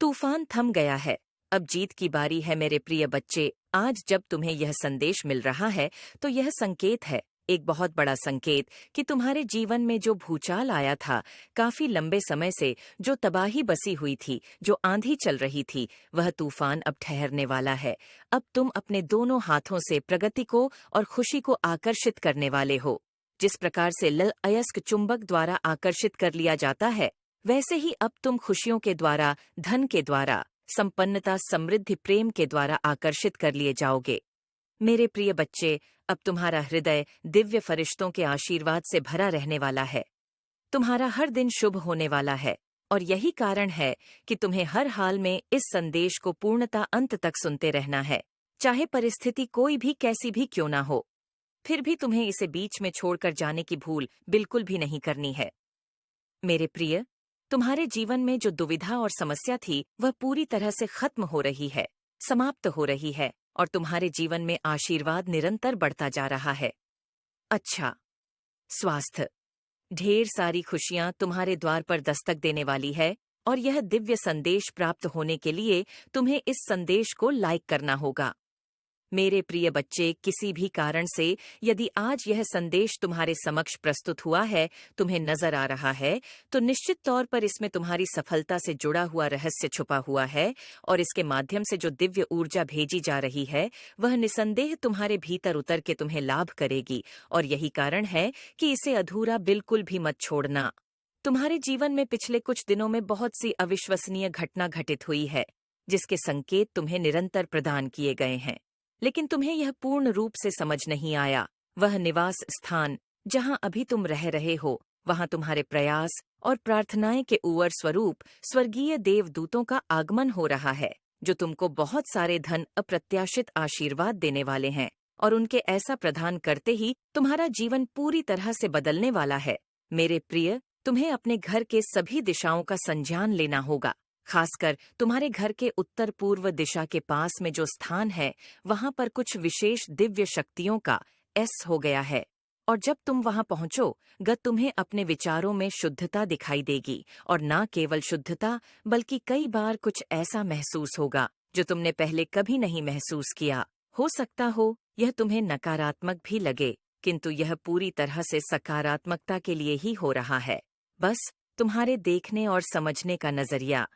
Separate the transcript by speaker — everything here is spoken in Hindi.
Speaker 1: तूफान थम गया है। अब जीत की बारी है मेरे प्रिय बच्चे। आज जब तुम्हें यह संदेश मिल रहा है तो यह संकेत है, एक बहुत बड़ा संकेत कि तुम्हारे जीवन में जो भूचाल आया था, काफी लंबे समय से जो तबाही बसी हुई थी, जो आंधी चल रही थी, वह तूफान अब ठहरने वाला है। अब तुम अपने दोनों हाथों से प्रगति को और खुशी को आकर्षित करने वाले हो। जिस प्रकार से अयस्क चुंबक द्वारा आकर्षित कर लिया जाता है, वैसे ही अब तुम खुशियों के द्वारा, धन के द्वारा, संपन्नता, समृद्धि, प्रेम के द्वारा आकर्षित कर लिए जाओगे। मेरे प्रिय बच्चे, अब तुम्हारा हृदय दिव्य फरिश्तों के आशीर्वाद से भरा रहने वाला है। तुम्हारा हर दिन शुभ होने वाला है और यही कारण है कि तुम्हें हर हाल में इस संदेश को पूर्णतः अंत तक सुनते रहना है, चाहे परिस्थिति कोई भी कैसी भी क्यों ना हो। फिर भी तुम्हें इसे बीच में छोड़कर जाने की भूल बिल्कुल भी नहीं करनी है। मेरे प्रिय, तुम्हारे जीवन में जो दुविधा और समस्या थी, वह पूरी तरह से खत्म हो रही है, समाप्त हो रही है और तुम्हारे जीवन में आशीर्वाद निरंतर बढ़ता जा रहा है। अच्छा, स्वास्थ्य, ढेर सारी खुशियां तुम्हारे द्वार पर दस्तक देने वाली है और यह दिव्य संदेश प्राप्त होने के लिए तुम्हें इस संदेश को लाइक करना होगा। मेरे प्रिय बच्चे, किसी भी कारण से यदि आज यह संदेश तुम्हारे समक्ष प्रस्तुत हुआ है, तुम्हें नजर आ रहा है, तो निश्चित तौर पर इसमें तुम्हारी सफलता से जुड़ा हुआ रहस्य छुपा हुआ है और इसके माध्यम से जो दिव्य ऊर्जा भेजी जा रही है, वह निसंदेह तुम्हारे भीतर उतर के तुम्हें लाभ करेगी और यही कारण है कि इसे अधूरा बिल्कुल भी मत छोड़ना। तुम्हारे जीवन में पिछले कुछ दिनों में बहुत सी अविश्वसनीय घटना घटित हुई है, जिसके संकेत तुम्हें निरंतर प्रदान किए गए हैं, लेकिन तुम्हें यह पूर्ण रूप से समझ नहीं आया। वह निवास स्थान जहां अभी तुम रह रहे हो, वहां तुम्हारे प्रयास और प्रार्थनाएं के उवर स्वरूप स्वर्गीय देवदूतों का आगमन हो रहा है, जो तुमको बहुत सारे धन, अप्रत्याशित आशीर्वाद देने वाले हैं और उनके ऐसा प्रदान करते ही तुम्हारा जीवन पूरी तरह से बदलने वाला है। मेरे प्रिय, तुम्हें अपने घर के सभी दिशाओं का संज्ञान लेना होगा। खासकर तुम्हारे घर के उत्तर पूर्व दिशा के पास में जो स्थान है, वहां पर कुछ विशेष दिव्य शक्तियों का एस हो गया है और जब तुम वहां पहुंचो, तुम्हें अपने विचारों में शुद्धता दिखाई देगी और न केवल शुद्धता, बल्कि कई बार कुछ ऐसा महसूस होगा जो तुमने पहले कभी नहीं महसूस किया। हो सकता हो यह तुम्हें नकारात्मक भी लगे, किंतु यह पूरी तरह से सकारात्मकता के लिए ही हो रहा है। बस तुम्हारे देखने और समझने का नजरिया